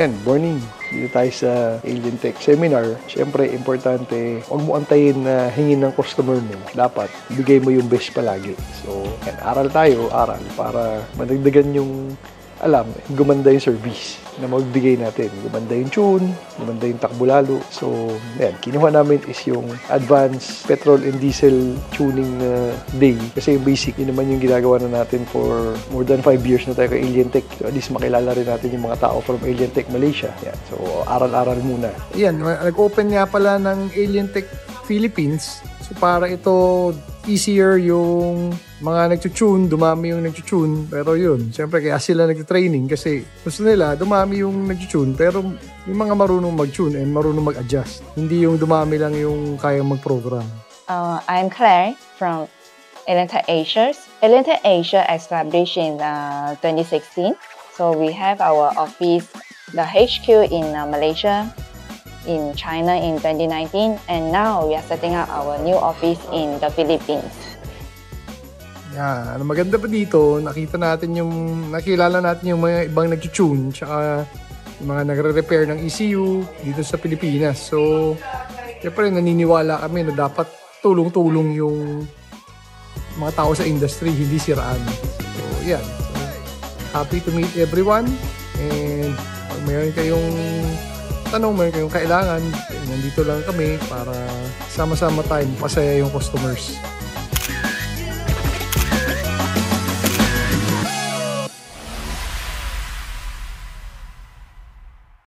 Ayan, morning. Dito tayo sa Alien Tech Seminar. Siyempre, importante, huwag mo antayin na hingin ng customer mo. Dapat, bigay mo yung best palagi. So, yan, aral para madagdagan yung gumanda yung service na magbigay natin. Gumanda yung tune, gumanda yung takbo lalo. So, yan, kinuha namin is yung advanced petrol and diesel tuning day. Kasi yung basic, yun naman yung ginagawa na natin for more than 5 years na tayo kay Alien Tech. So, at least makilala rin natin yung mga tao from Alien Tech Malaysia. Yan, so, aral-aral muna. Yan, nag-open nga pala ng Alien Tech Philippines. So, para ito easier yung mga nagtutune, dumami yung nagtutune. Pero yun, siyempre kaya sila nagtitraining kasi gusto nila dumami yung nagtutune pero yung mga marunong mag-tune and marunong mag-adjust. Hindi yung dumami lang yung kayang mag-program. I'm Claire from Alien Tech Asia. Alien Tech Asia established in 2016. So we have our office, the HQ in Malaysia, in China in 2019, and now we are setting up our new office in the Philippines. Yan, maganda pa dito, nakilala natin yung mga ibang nag-tune, tsaka yung mga nagre-repair ng ECU dito sa Pilipinas. So, siyempre naniniwala kami na dapat tulong-tulong yung mga tao sa industry, hindi siraan. So, yan. So, happy to meet everyone, and pag mayroon kayong tanong, mayroon kayong kailangan, nandito lang kami para sama-sama tayo, masaya yung customers.